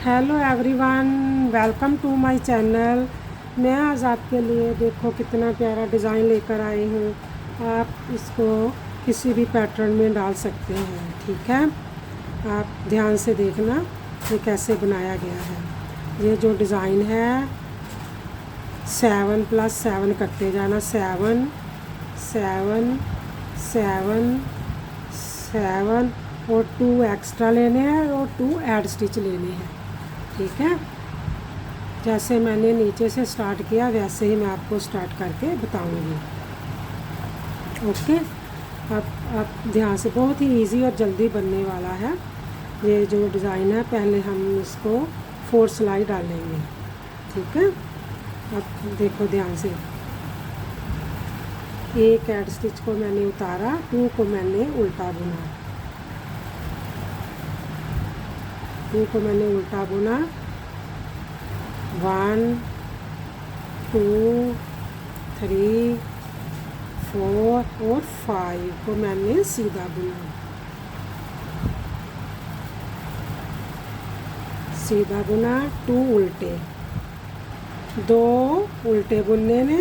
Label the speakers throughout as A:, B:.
A: Hello everyone, welcome to my channel. मैं आज आपके लिए देखो कितना प्यारा डिज़ाइन लेकर आई हूँ। आप इसको किसी भी पैटर्न में डाल सकते हैं, ठीक है। आप ध्यान से देखना ये कैसे बनाया गया है। ये जो डिज़ाइन है 7 + 7 करते जाना, 7 7 7 7 और 2 एक्स्ट्रा लेने हैं और 2 ऐड स्टिच लेने हैं, ठीक है। जैसे मैंने नीचे से स्टार्ट किया वैसे ही मैं आपको स्टार्ट करके बताऊंगी। ओके, अब ध्यान से, बहुत ही इजी और जल्दी बनने वाला है ये जो डिज़ाइन है। पहले हम इसको 4 सिलाई डालेंगे, ठीक है। अब देखो ध्यान से, एक ऐड स्टिच को मैंने उतारा, 2 को मैंने उल्टा बुना, 2 को मैंने उल्टा बुना, 1 2 3 4 और 5 को मैंने सीधा बुना, सीधा बुना, 2 उल्टे, 2 उल्टे बुनने ने,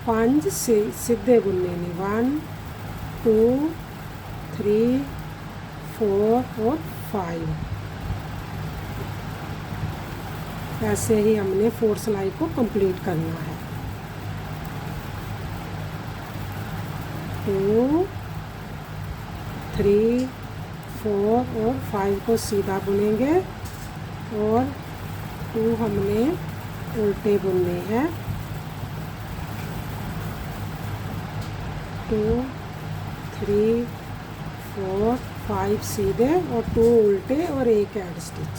A: 5 सीधे बुनने ने, 1 2 3 4 और 5। ऐसे ही हमने 4 सिलाई को कंप्लीट करना है। 2 3 4 और 5 को सीधा बुनेंगे और 2 हमने उल्टे बुनने हैं। 2 3 4 5 सीधे और 2 उल्टे और एक ऐड स्टिच।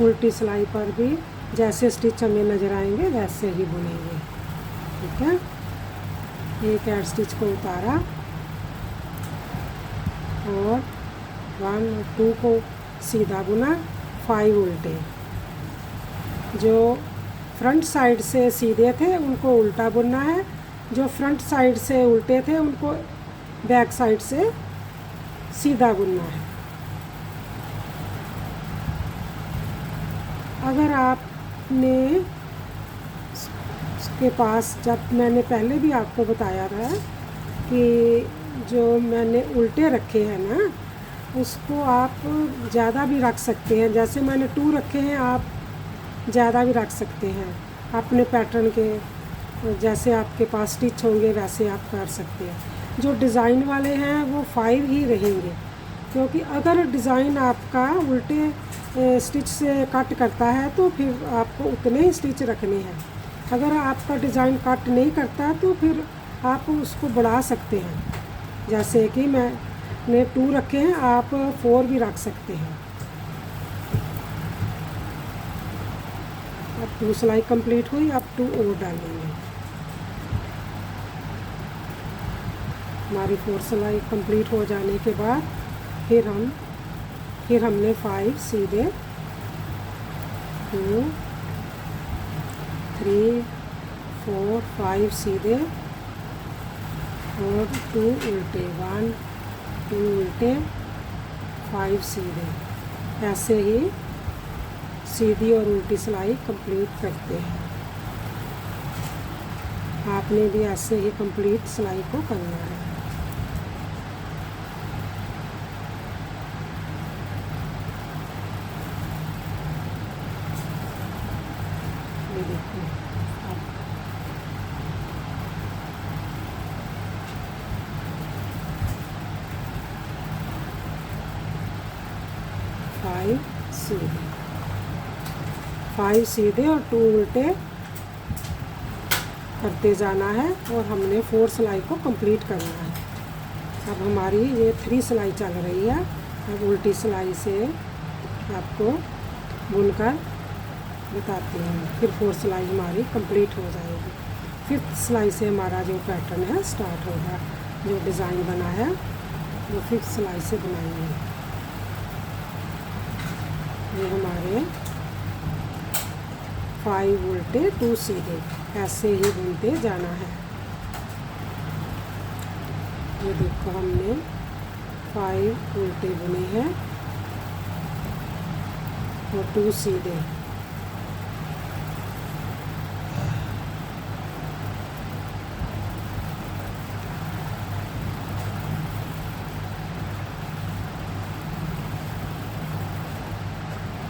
A: उल्टी सिलाई पर भी जैसे स्टिच हमें नज़र आएंगे वैसे ही बुनेंगे, ठीक है। एक ऐड स्टिच को उतारा और 1 और 2 को सीधा बुना, 5 उल्टे। जो फ्रंट साइड से सीधे थे उनको उल्टा बुनना है, जो फ्रंट साइड से उल्टे थे उनको बैक साइड से सीधा बुनना है। अगर आपने इसके पास, जब मैंने पहले भी आपको बताया था कि जो मैंने उल्टे रखे हैं ना, उसको आप ज़्यादा भी रख सकते हैं। जैसे मैंने 2 रखे हैं, आप ज़्यादा भी रख सकते हैं अपने पैटर्न के, जैसे आपके पास स्टिच होंगे वैसे आप कर सकते हैं। जो डिज़ाइन वाले हैं वो 5 ही रहेंगे, क्योंकि अगर डिज़ाइन आपका उल्टे स्टिच से कट करता है तो फिर आपको उतने ही स्टिच रखने हैं। अगर आपका डिज़ाइन कट नहीं करता तो फिर आप उसको बढ़ा सकते हैं। जैसे कि मैंने 2 रखे हैं, आप 4 भी रख सकते हैं। अब 2 सिलाई कंप्लीट हुई, अब 2 और डालेंगे। हमारी 4 सिलाई कंप्लीट हो जाने के बाद फिर हमने 5 सीधे, 2 3 4 5 सीधे और 2 उल्टे, 1 2 उल्टे, 5 सीधे। ऐसे ही सीधी और उल्टी सिलाई कंप्लीट करते हैं। आपने भी ऐसे ही कंप्लीट सिलाई को करना है। ये देखो, 5 सीधे, 5 सीधे और 2 उल्टे करते जाना है और हमने 4 सिलाई को कंप्लीट करना है। अब हमारी ये 3 सिलाई चल रही है। अब उल्टी सिलाई से आपको बुनकर बताती हूँ, फिर 4 सिलाई हमारी कंप्लीट हो जाएगी। 5th सिलाई से हमारा जो पैटर्न है स्टार्ट होगा। जो डिज़ाइन बना है वो 5th सिलाई से बनाएंगे। ये हमारे 5 उल्टे 2 सीधे, ऐसे ही बुनते जाना है। ये देखो, हमने 5 उल्टे बुने हैं और 2 सीधे।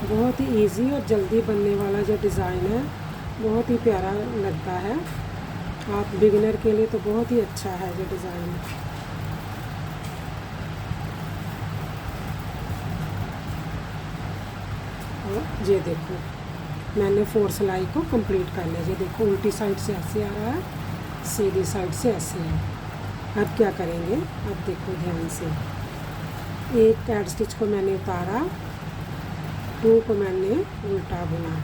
A: बहुत ही इजी और जल्दी बनने वाला जो डिज़ाइन है, बहुत ही प्यारा लगता है। आप बिगिनर के लिए तो बहुत ही अच्छा है जो डिज़ाइन। और ये देखो मैंने 4 सिलाई को कंप्लीट कर लिया। ये देखो उल्टी साइड से ऐसे आ रहा है, सीधी साइड से ऐसे है। अब क्या करेंगे, अब देखो ध्यान से, एक ऐड स्टिच को मैंने उतारा, 2 को मैंने उल्टा बुना।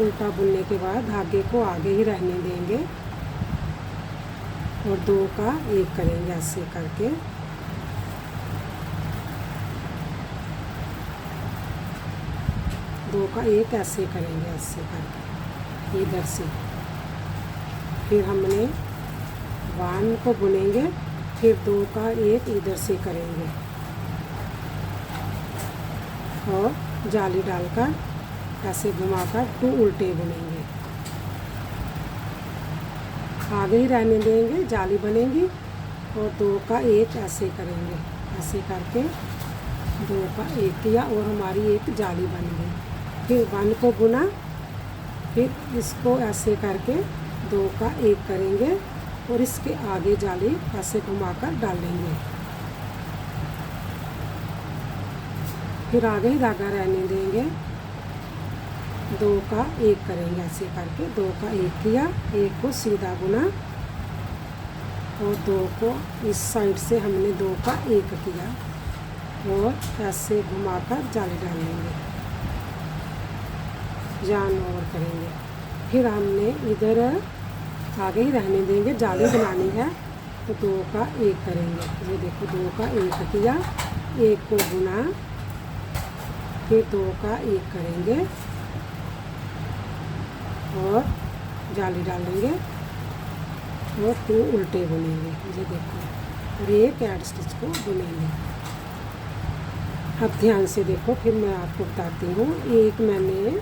A: उल्टा बुनने के बाद धागे को आगे ही रहने देंगे और 2 का 1 करेंगे ऐसे करके। दो का 1 ऐसे करेंगे, ऐसे करके इधर से। फिर हमने 1 को बुनेंगे, फिर 2 का 1 इधर से करेंगे और जाली डालकर ऐसे घुमाकर 2 उल्टे बुनेंगे। आगे ही रहने देंगे, जाली बनेगी और 2 का 1 ऐसे करेंगे। ऐसे करके 2 का 1 किया और हमारी एक जाली बन गई। फिर 1 को बुना, फिर इसको ऐसे करके 2 का 1 करेंगे और इसके आगे जाली ऐसे घुमाकर डालेंगे। फिर आगे ही धागा रहने देंगे, 2 का 1 करेंगे ऐसे करके। 2 का 1 किया, 1 को सीधा बुना और 2 को इस साइड से हमने 2 का 1 किया और ऐसे घुमाकर जाली डालेंगे, जान ओवर करेंगे। फिर हमने इधर आगे ही रहने देंगे, जाली बनानी है तो 2 का 1 करेंगे। ये देखो 2 का 1 किया, 1 को बुना, फिर 2 का 1 करेंगे और जाली डालेंगे और 2 उल्टे बुनेंगे। ये देखो और एक ऐड स्टिच को बुनेंगे। अब ध्यान से देखो, फिर मैं आपको बताती हूँ। एक मैंने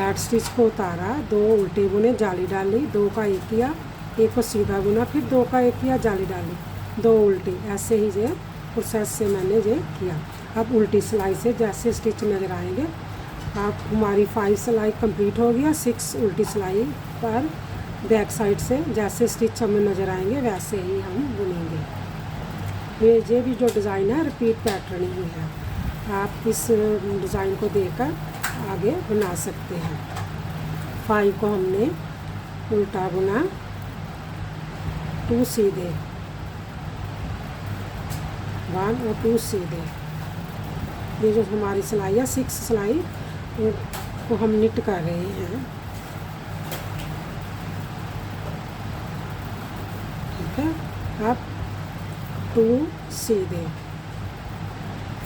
A: ऐड स्टिच को उतारा, 2 उल्टे बुने, जाली डाली, 2 का 1 किया, 1 को सीधा बुना, फिर 2 का 1 किया, जाली डाली, 2 उल्टे। ऐसे ही ये प्रोसेस से मैंने ये किया। अब उल्टी सिलाई से जैसे स्टिच नज़र आएंगे, आप हमारी 5 सिलाई कंप्लीट हो गया। 6 उल्टी सिलाई पर बैक साइड से जैसे स्टिच हमें नज़र आएंगे वैसे ही हम बुनेंगे। ये भी जो डिज़ाइन है रिपीट पैटर्न ही है। आप इस डिज़ाइन को देखकर आगे बना सकते हैं। 5 को हमने उल्टा बुना, 2 सीधे, 1 और 2 सीधे। ये जो हमारी सिलाई है 6 सिलाई को हम निट कर रहे हैं। ठीक है। अब 2 सीधे,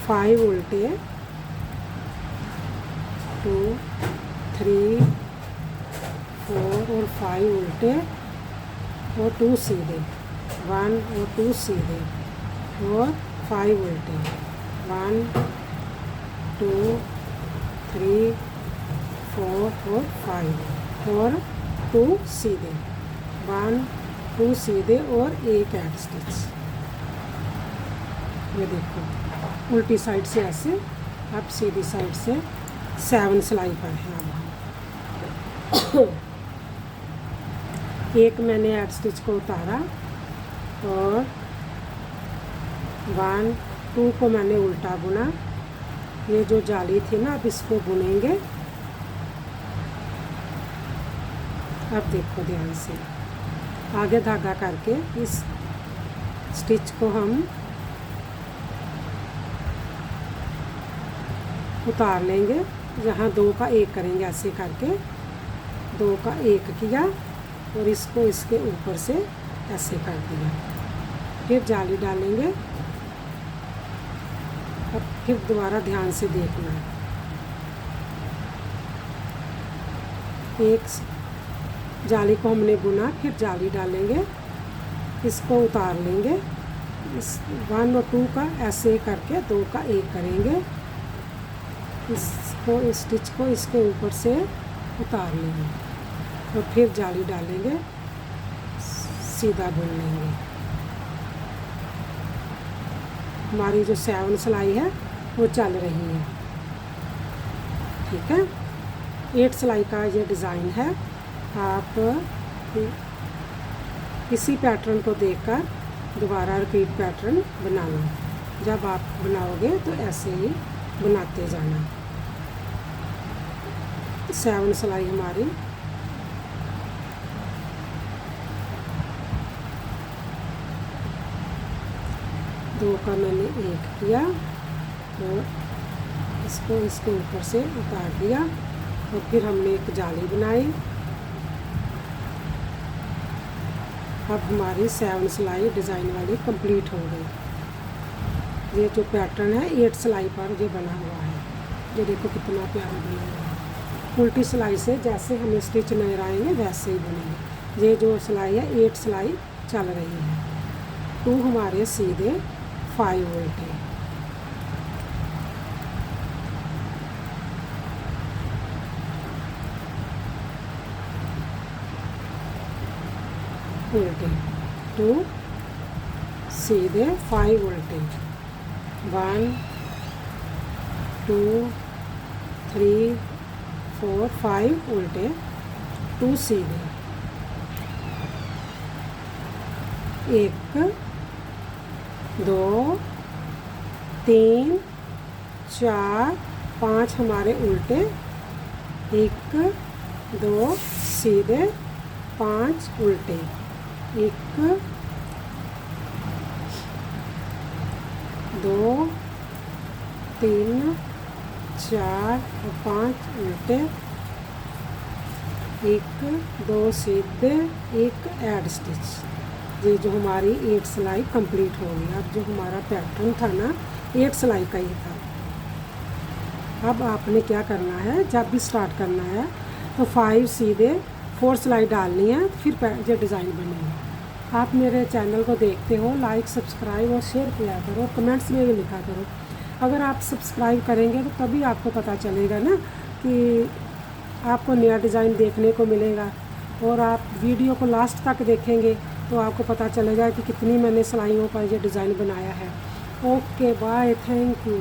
A: 5 उल्टे, 2 3 4 और 5 उल्टे और 2 सीधे, 1 और 2 सीधे और 5 उल्टे, 1 2 3 4 और 5 और 2 सीधे, 1 2 सीधे और एक ऐड स्टिच। ये देखो उल्टी साइड से ऐसे, अब सीधी साइड से 7 सिलाई पर है। अब एक मैंने ऐड स्टिच को उतारा और 1 2 को मैंने उल्टा बुना। ये जो जाली थी ना, अब इसको बुनेंगे। अब देखो ध्यान से, आगे धागा करके इस स्टिच को हम उतार लेंगे। जहाँ 2 का 1 करेंगे ऐसे करके 2 का 1 किया और इसको इसके ऊपर से ऐसे कर दिया। फिर जाली डालेंगे। अब फिर दोबारा ध्यान से देखना है। एक जाली को हमने बुना, फिर जाली डालेंगे, इसको उतार लेंगे। इस 1 और 2 का ऐसे करके 2 का 1 करेंगे। इसको इस स्टिच को इसके ऊपर से उतार लेंगे और फिर जाली डालेंगे, सीधा बुन लेंगे। हमारी जो 7 सिलाई है वो चल रही है, ठीक है। 8 सिलाई का ये डिज़ाइन है। आप इसी पैटर्न को देखकर दोबारा रिपीट पैटर्न बनाना। जब आप बनाओगे तो ऐसे ही बनाते जाना। 7 सिलाई हमारी दो का मैंने 1 किया और इसको इसके ऊपर से उतार दिया और फिर हमने एक जाली बनाई। अब हमारी 7 सिलाई डिज़ाइन वाली कंप्लीट हो गई। ये जो पैटर्न है 8 सिलाई पर ये बना हुआ है। ये देखो कितना प्यारा बना हुआ है। उल्टी सिलाई से जैसे हमें स्टिच नजर आएंगे वैसे ही बनेंगे। ये जो सिलाई है 8 सिलाई चल रही है। 2 हमारे सीधे 5 उल्टे। उल्टे 2 सीधे 5 उल्टे। 1 2 3 4 5 उल्टे, 2 सीधे। 1 2 3 4 5 हमारे उल्टे, 1 2 सीधे 5 उल्टे। 1 2 3 4 और 5 उल्टे, 1 2 सीधे, 1 ऐड स्टिच। ये जो हमारी 8 सिलाई कंप्लीट हो गई। अब जो हमारा पैटर्न था ना 8 सिलाई का ही था। अब आपने क्या करना है, जब भी स्टार्ट करना है तो 5 सीधे 4 सिलाई डालनी है, फिर ये डिज़ाइन बनेगी। आप मेरे चैनल को देखते हो, लाइक सब्सक्राइब और शेयर किया करो, कमेंट्स में भी लिखा करो। अगर आप सब्सक्राइब करेंगे तो तभी आपको पता चलेगा ना कि आपको नया डिज़ाइन देखने को मिलेगा। और आप वीडियो को लास्ट तक देखेंगे तो आपको पता चलेगा कि कितनी मैंने सिलाइयों पर ये डिज़ाइन बनाया है। Okay bye, thank you.